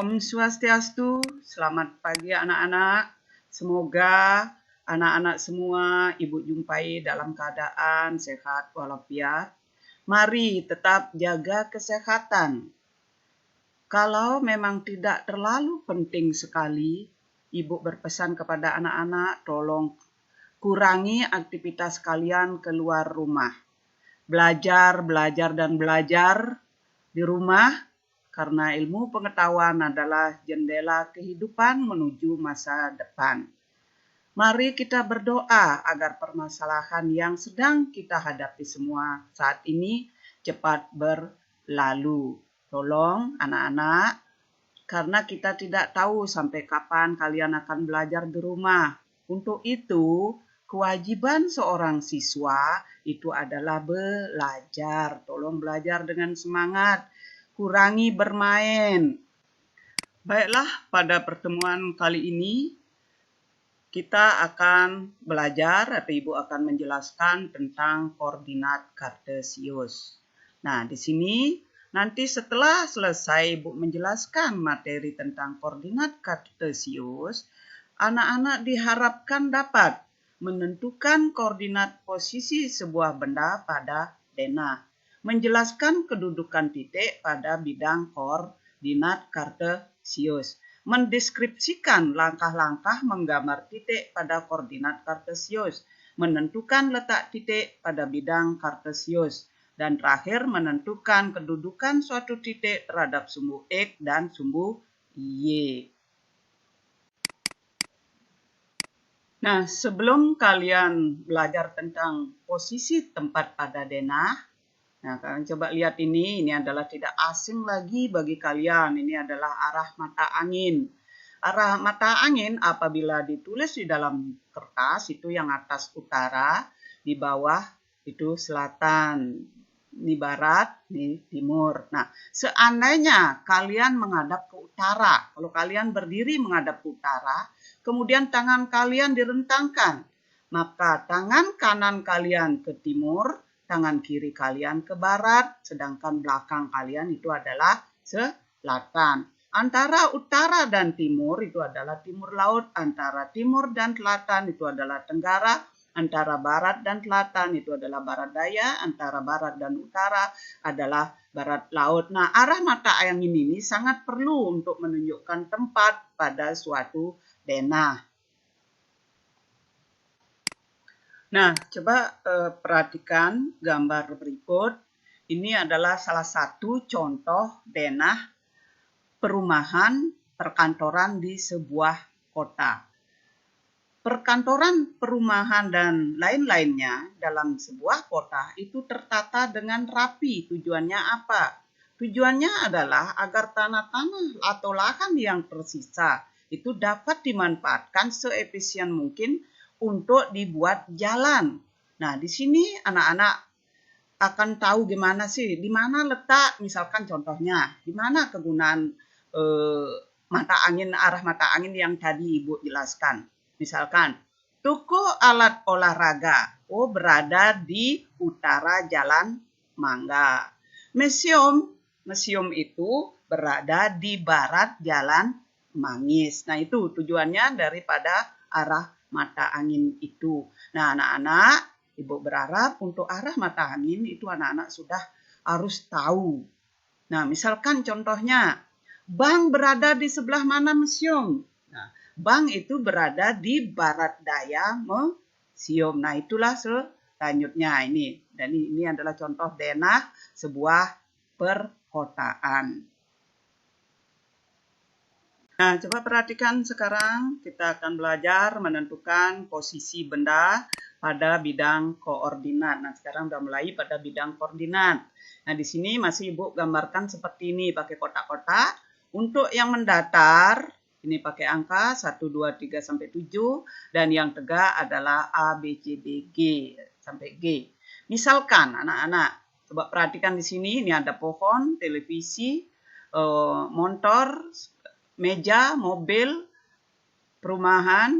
Om Swastiastu, selamat pagi anak-anak. Semoga anak-anak semua Ibu jumpai dalam keadaan sehat walafiat. Mari tetap jaga kesehatan. Kalau memang tidak terlalu penting sekali, Ibu berpesan kepada anak-anak, tolong kurangi aktivitas kalian keluar rumah. Belajar di rumah. Karena ilmu pengetahuan adalah jendela kehidupan menuju masa depan. Mari kita berdoa agar permasalahan yang sedang kita hadapi semua saat ini cepat berlalu. Tolong anak-anak, karena kita tidak tahu sampai kapan kalian akan belajar di rumah. Untuk itu, kewajiban seorang siswa itu adalah belajar. Tolong belajar dengan semangat. Kurangi bermain. Baiklah, pada pertemuan kali ini kita akan belajar atau Ibu akan menjelaskan tentang koordinat kartesius. Nah, di sini nanti setelah selesai Ibu menjelaskan materi tentang koordinat kartesius, anak-anak diharapkan dapat menentukan koordinat posisi sebuah benda pada denah. Menjelaskan kedudukan titik pada bidang koordinat kartesius. Mendeskripsikan langkah-langkah menggambar titik pada koordinat kartesius. Menentukan letak titik pada bidang kartesius. Dan terakhir menentukan kedudukan suatu titik terhadap sumbu X dan sumbu Y. Nah, sebelum kalian belajar tentang posisi tempat pada denah, nah, kalian coba lihat ini adalah tidak asing lagi bagi kalian. Ini adalah arah mata angin. Arah mata angin apabila ditulis di dalam kertas itu yang atas utara, di bawah itu selatan, di barat, di timur. Nah, seandainya kalian menghadap ke utara, kalau kalian berdiri menghadap ke utara, kemudian tangan kalian direntangkan, maka tangan kanan kalian ke timur, tangan kiri kalian ke barat, sedangkan belakang kalian itu adalah selatan. Antara utara dan timur itu adalah timur laut, antara timur dan selatan itu adalah tenggara, antara barat dan selatan itu adalah barat daya, antara barat dan utara adalah barat laut. Nah, arah mata angin ini sangat perlu untuk menunjukkan tempat pada suatu denah. Nah, coba perhatikan gambar berikut. Ini adalah salah satu contoh denah perumahan perkantoran di sebuah kota. Perkantoran, perumahan, dan lain-lainnya dalam sebuah kota itu tertata dengan rapi. Tujuannya apa? Tujuannya adalah agar tanah-tanah atau lahan yang tersisa itu dapat dimanfaatkan seefisien mungkin untuk dibuat jalan. Nah, di sini anak-anak akan tahu gimana sih, di mana letak, misalkan contohnya, di mana kegunaan arah mata angin yang tadi Ibu jelaskan. Misalkan, toko alat olahraga, berada di utara Jalan Mangga. Museum itu berada di barat Jalan Manggis. Nah, itu tujuannya daripada arah mata angin itu. Nah, anak-anak, Ibu berharap untuk arah mata angin itu anak-anak sudah harus tahu. Nah, misalkan contohnya, bank berada di sebelah mana museum? Nah, bank itu berada di barat daya museum. Nah, itulah selanjutnya ini. Dan ini adalah contoh denah sebuah perkotaan. Nah, coba perhatikan sekarang kita akan belajar menentukan posisi benda pada bidang koordinat. Nah, sekarang udah mulai pada bidang koordinat. Nah, di sini masih Ibu gambarkan seperti ini pakai kotak-kotak. Untuk yang mendatar, ini pakai angka 1, 2, 3, sampai 7. Dan yang tegak adalah A, B, C, D, G, sampai G. Misalkan anak-anak, coba perhatikan di sini, ini ada pohon, televisi, motor, meja, mobil, perumahan,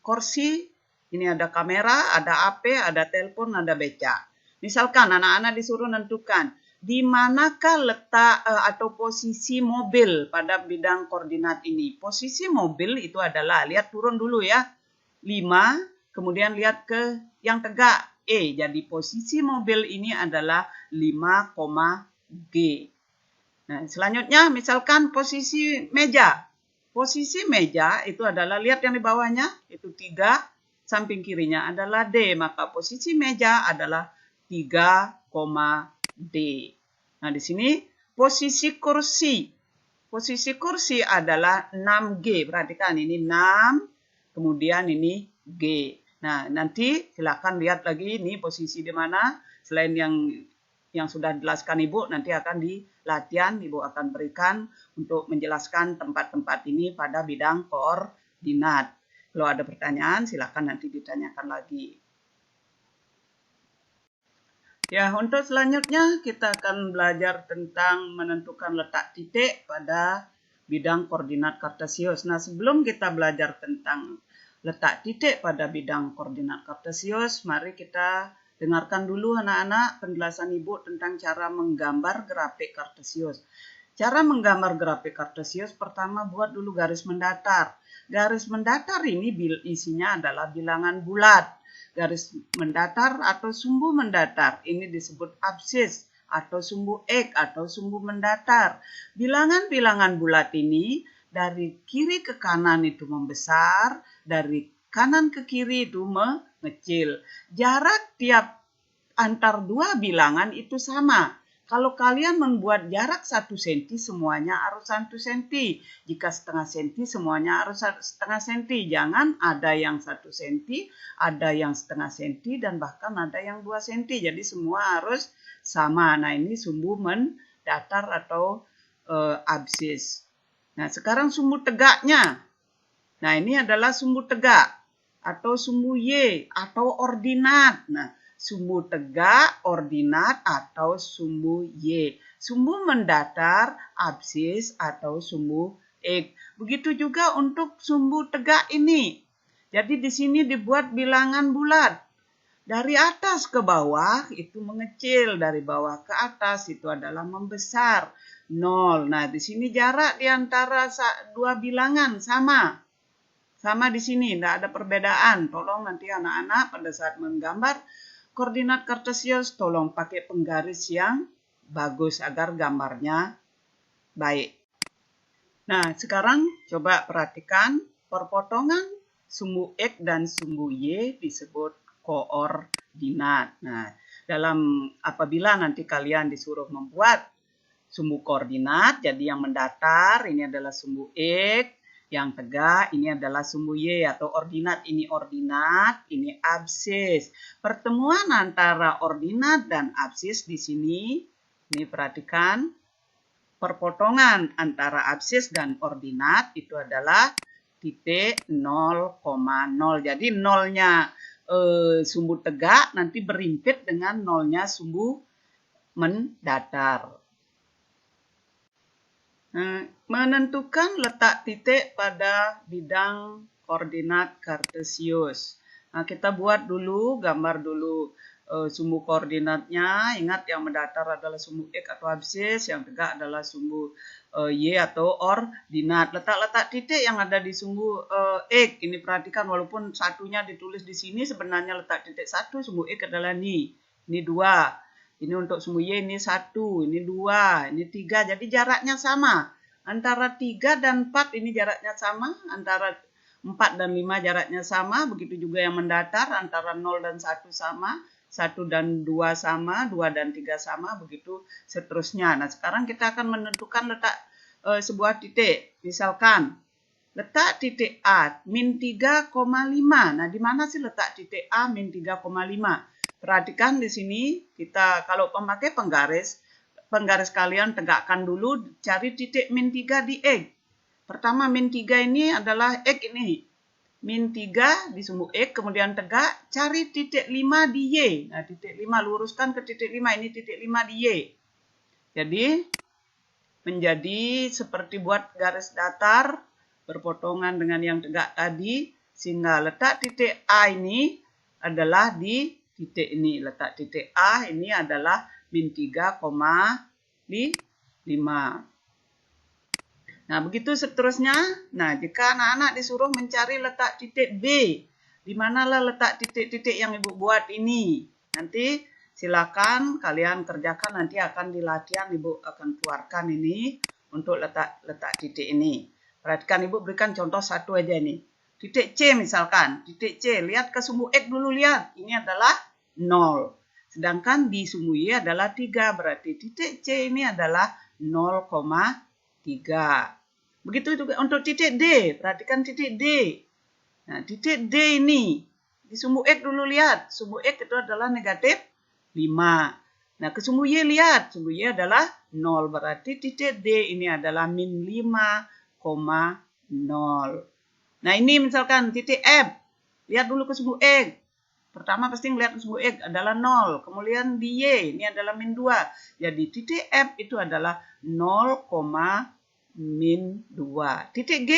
kursi, ini ada kamera, ada HP, ada telepon, ada beca. Misalkan anak-anak disuruh menentukan di manakah letak atau posisi mobil pada bidang koordinat ini. Posisi mobil itu adalah, lihat turun dulu ya, 5, kemudian lihat ke yang tegak, E. Jadi posisi mobil ini adalah 5, G. Nah, selanjutnya misalkan posisi meja. Posisi meja itu adalah, lihat yang di bawahnya, itu 3, samping kirinya adalah D. Maka posisi meja adalah 3, D. Nah, di sini posisi kursi. Posisi kursi adalah 6G. Perhatikan, ini 6, kemudian ini G. Nah, nanti silakan lihat lagi ini posisi di mana. Selain yang sudah dijelaskan Ibu, nanti akan di latihan Ibu akan berikan untuk menjelaskan tempat-tempat ini pada bidang koordinat. Kalau ada pertanyaan, silakan nanti ditanyakan lagi. Ya, untuk selanjutnya kita akan belajar tentang menentukan letak titik pada bidang koordinat kartesius. Nah, sebelum kita belajar tentang letak titik pada bidang koordinat kartesius, mari kita dengarkan dulu anak-anak penjelasan Ibu tentang cara menggambar grafik kartesius. Cara menggambar grafik kartesius, pertama buat dulu garis mendatar. Garis mendatar ini isinya adalah bilangan bulat. Garis mendatar atau sumbu mendatar ini disebut absis atau sumbu X atau sumbu mendatar. Bilangan-bilangan bulat ini dari kiri ke kanan itu membesar, dari kanan ke kiri itu mengecil. Jarak tiap antar dua bilangan itu sama. Kalau kalian membuat jarak 1 cm, semuanya harus 1 cm. Jika setengah cm, semuanya harus setengah cm. Jangan ada yang 1 cm, ada yang setengah cm, dan bahkan ada yang 2 cm. Jadi semua harus sama. Nah, ini sumbu mendatar atau absis. Nah, sekarang sumbu tegaknya. Nah, ini adalah sumbu tegak atau sumbu Y atau ordinat. Nah, sumbu tegak, ordinat, atau sumbu Y. Sumbu mendatar, absis, atau sumbu X. Begitu juga untuk sumbu tegak ini. Jadi di sini dibuat bilangan bulat. Dari atas ke bawah itu mengecil, dari bawah ke atas itu adalah membesar. 0. Nah, di sini jarak di antara dua bilangan sama. Sama di sini, tidak ada perbedaan. Tolong nanti anak-anak pada saat menggambar koordinat kartesius, tolong pakai penggaris yang bagus agar gambarnya baik. Nah, sekarang coba perhatikan perpotongan sumbu X dan sumbu Y disebut koordinat. Nah, apabila nanti kalian disuruh membuat sumbu koordinat, jadi yang mendatar ini adalah sumbu X, yang tegak ini adalah sumbu Y atau ordinat, ini absis. Pertemuan antara ordinat dan absis di sini, ini perhatikan, perpotongan antara absis dan ordinat itu adalah titik 0,0. Jadi nolnya sumbu tegak nanti berimpit dengan nolnya sumbu mendatar. Menentukan letak titik pada bidang koordinat kartesius. Nah, kita buat dulu, gambar dulu sumbu koordinatnya. Ingat yang mendatar adalah sumbu X atau absis, yang tegak adalah sumbu Y atau ordinat. Letak-letak titik yang ada di sumbu X, ini perhatikan walaupun satunya ditulis di sini, sebenarnya letak titik 1, sumbu X adalah ini 2. Ini untuk sumbu Y ini 1, ini 2, ini 3. Jadi jaraknya sama. Antara 3 dan 4 ini jaraknya sama. Antara 4 dan 5 jaraknya sama. Begitu juga yang mendatar. Antara 0 dan 1 sama. 1 dan 2 sama. 2 dan 3 sama. Begitu seterusnya. Nah, sekarang kita akan menentukan letak sebuah titik. Misalkan letak titik A min 3,5. Nah, di mana sih letak titik A min 3,5? Perhatikan di sini, kita kalau memakai penggaris kalian tegakkan dulu, cari titik min 3 di X. Pertama min 3 ini adalah X ini. Min 3 di sumbu X, kemudian tegak, cari titik 5 di Y. Nah, titik 5 luruskan ke titik 5, ini titik 5 di Y. Jadi, menjadi seperti buat garis datar, berpotongan dengan yang tegak tadi, sehingga letak titik A ini adalah di titik ini. Letak titik A ini adalah min 3,5. Nah, begitu seterusnya. Nah, jika anak-anak disuruh mencari letak titik B, di manalah letak titik-titik yang Ibu buat ini? Nanti silakan kalian kerjakan, nanti akan di latihan Ibu akan keluarkan ini untuk letak titik ini. Perhatikan, Ibu berikan contoh satu aja nih. Titik C misalkan, titik C, lihat ke sumbu X dulu, lihat. Ini adalah 0. Sedangkan di sumbu Y adalah 3, berarti titik C ini adalah 0,3. Begitu juga untuk titik D, perhatikan titik D. Nah, titik D ini, di sumbu X dulu lihat, sumbu X itu adalah negatif 5. Nah, ke sumbu Y lihat, sumbu Y adalah 0, berarti titik D ini adalah min 5,0. Nah, ini misalkan titik F, lihat dulu ke sumbu X. Pertama pasti ngelihat ke sumbu X adalah 0, kemudian di Y ini adalah min 2. Jadi titik F itu adalah 0, min 2. Titik G.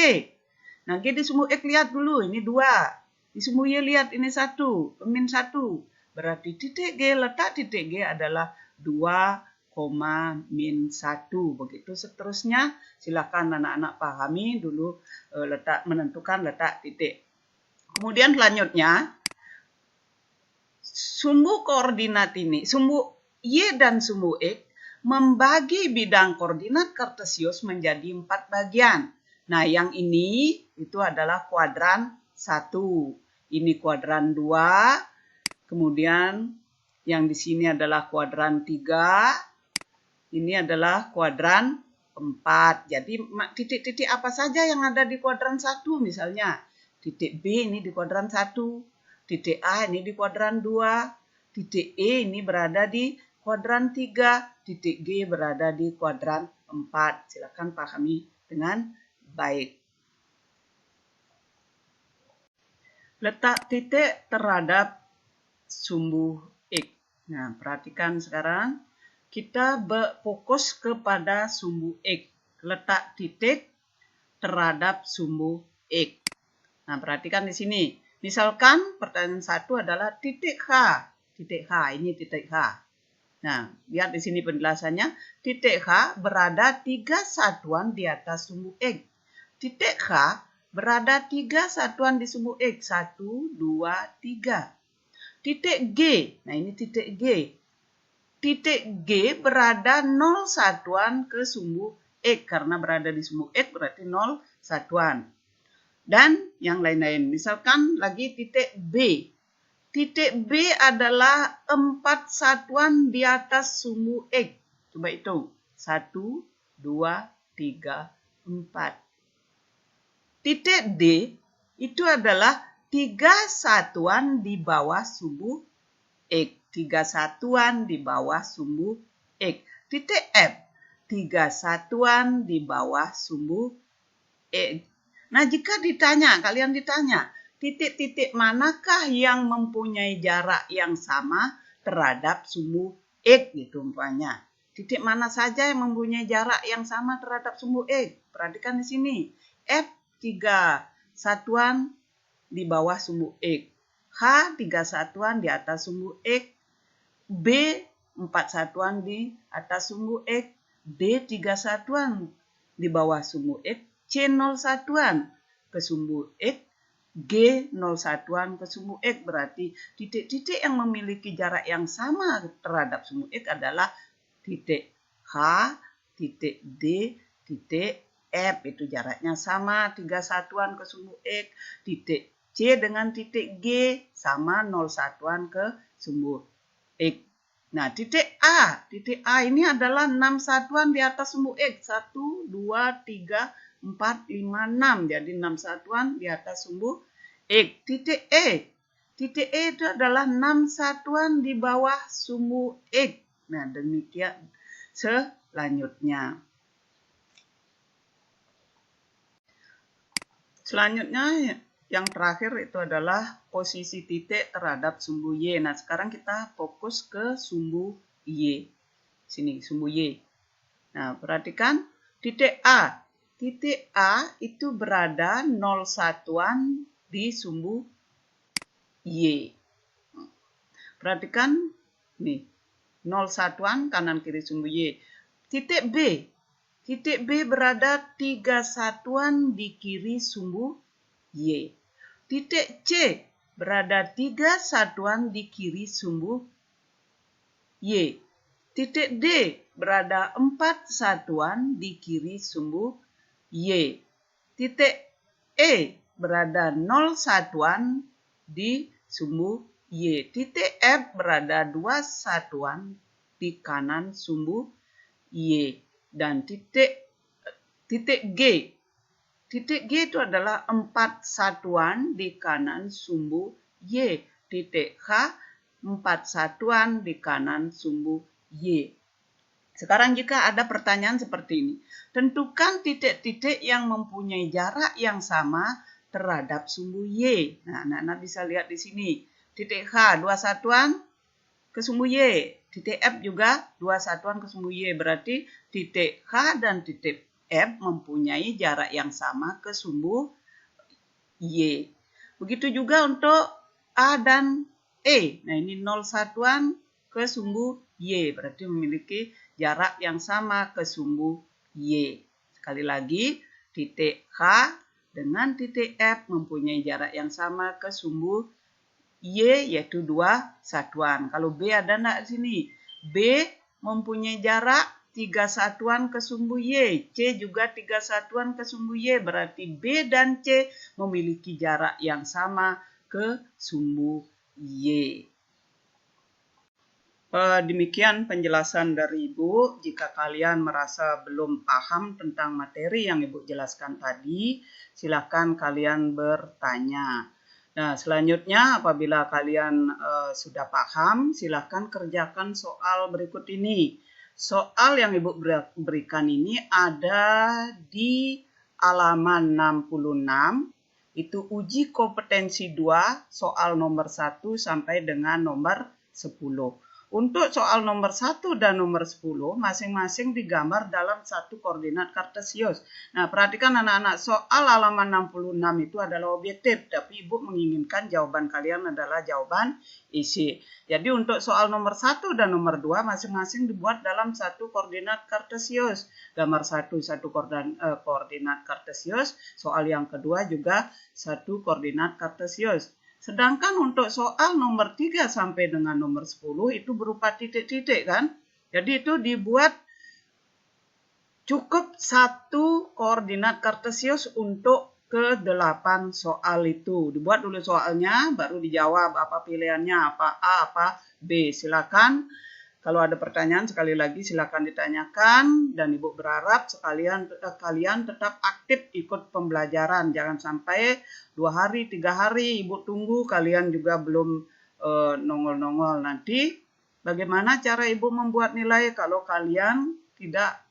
Nah, G di sumbu X lihat dulu, ini 2. Di sumbu Y lihat, ini 1, min 1. Berarti titik G, letak titik G adalah 2, min 1. Begitu seterusnya, silakan anak-anak pahami dulu menentukan letak titik. Kemudian selanjutnya, sumbu koordinat ini, sumbu Y dan sumbu X, membagi bidang koordinat kartesius menjadi 4 bagian. Nah, yang ini itu adalah kuadran 1. Ini kuadran 2. Kemudian yang di sini adalah kuadran 3. Ini adalah kuadran 4. Jadi titik-titik apa saja yang ada di kuadran 1 misalnya. Titik B ini di kuadran 1. Titik A ini di kuadran 2. Titik E ini berada di kuadran 3, titik G berada di kuadran 4. Silakan pahami dengan baik. Letak titik terhadap sumbu X. Nah, perhatikan sekarang. Kita berfokus kepada sumbu X. Letak titik terhadap sumbu X. Nah, perhatikan di sini. Misalkan pertanyaan 1 adalah titik H. Titik H, ini titik H. Nah, lihat di sini penjelasannya. Titik H berada 3 satuan di atas sumbu X. Titik H berada 3 satuan di sumbu X. 1, 2, 3. Titik G. Nah, ini titik G. Titik G berada 0 satuan ke sumbu X. Karena berada di sumbu X berarti 0 satuan. Dan yang lain-lain. Misalkan lagi titik B. Titik B adalah 4 satuan di atas sumbu X. Coba hitung. 1, 2, 3, 4. Titik D itu adalah 3 satuan di bawah sumbu X. 3 satuan di bawah sumbu X. Titik F. 3 satuan di bawah sumbu X. Nah, jika kalian ditanya, titik-titik manakah yang mempunyai jarak yang sama terhadap sumbu X gitu umpamanya. Titik mana saja yang mempunyai jarak yang sama terhadap sumbu X? Perhatikan di sini. F 3 satuan di bawah sumbu X. H 3 satuan di atas sumbu X. B 4 satuan di atas sumbu X. D 3 satuan di bawah sumbu X. C 0 satuan ke sumbu X. G 0 satuan ke sumbu X. Berarti titik-titik yang memiliki jarak yang sama terhadap sumbu X adalah titik H, titik D, titik F. Itu jaraknya sama 3 satuan ke sumbu X. Titik C dengan titik G sama 0 satuan ke sumbu X. Nah, titik A ini adalah 6 satuan di atas sumbu X. 1, 2, 3, 4, 5, 6. Jadi 6 satuan di atas sumbu X. Titik E itu adalah 6 satuan di bawah sumbu X. Nah, demikian selanjutnya. Selanjutnya yang terakhir itu adalah posisi titik terhadap sumbu Y. Nah, sekarang kita fokus ke sumbu Y. Sini, sumbu Y. Nah, perhatikan titik A. Titik A itu berada 0 satuan di sumbu Y. Perhatikan nih. 0 satuan kanan kiri sumbu Y. Titik B. Titik B berada 3 satuan di kiri sumbu Y. Titik C berada 3 satuan di kiri sumbu Y. Titik D berada 4 satuan di kiri sumbu Y. Titik E berada 0 satuan di sumbu Y. Titik F berada 2 satuan di kanan sumbu Y. Dan titik G. Titik G itu adalah 4 satuan di kanan sumbu Y. Titik H 4 satuan di kanan sumbu Y. Sekarang jika ada pertanyaan seperti ini, tentukan titik-titik yang mempunyai jarak yang sama terhadap sumbu Y. Nah, anak-anak bisa lihat di sini. Titik H 2 satuan ke sumbu Y. Titik F juga 2 satuan ke sumbu Y. Berarti titik H dan titik F mempunyai jarak yang sama ke sumbu Y. Begitu juga untuk A dan E. Nah, ini 0 satuan ke sumbu Y. Berarti memiliki jarak yang sama ke sumbu Y. Sekali lagi, titik H dengan titik F mempunyai jarak yang sama ke sumbu Y, yaitu 2 satuan. Kalau B ada enggak di sini? B mempunyai jarak 3 satuan ke sumbu Y. C juga 3 satuan ke sumbu Y. Berarti B dan C memiliki jarak yang sama ke sumbu Y. Demikian penjelasan dari Ibu. Jika kalian merasa belum paham tentang materi yang Ibu jelaskan tadi, silakan kalian bertanya. Nah, selanjutnya apabila kalian sudah paham, silakan kerjakan soal berikut ini. Soal yang Ibu berikan ini ada di halaman 66. Itu uji kompetensi 2, soal nomor 1 sampai dengan nomor 10. Untuk soal nomor 1 dan nomor 10, masing-masing digambar dalam satu koordinat kartesius. Nah, perhatikan anak-anak, soal halaman 66 itu adalah objektif, tapi Ibu menginginkan jawaban kalian adalah jawaban isi. Jadi untuk soal nomor 1 dan nomor 2, masing-masing dibuat dalam satu koordinat kartesius. Gambar 1 koordinat kartesius, soal yang kedua juga satu koordinat kartesius. Sedangkan untuk soal nomor 3 sampai dengan nomor 10 itu berupa titik-titik kan. Jadi itu dibuat cukup satu koordinat kartesius untuk ke-8 soal itu. Dibuat dulu soalnya, baru dijawab apa pilihannya, apa A, apa B. Silakan. Kalau ada pertanyaan sekali lagi silakan ditanyakan, dan Ibu berharap kalian tetap aktif ikut pembelajaran. Jangan sampai 2 hari, 3 hari Ibu tunggu kalian juga belum nongol-nongol. Nanti bagaimana cara Ibu membuat nilai kalau kalian tidak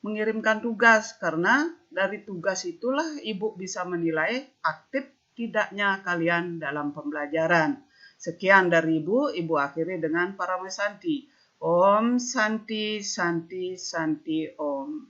mengirimkan tugas? Karena dari tugas itulah Ibu bisa menilai aktif tidaknya kalian dalam pembelajaran. Sekian dari Ibu akhiri dengan Parama Santi. Om Santi Santi Santi Om.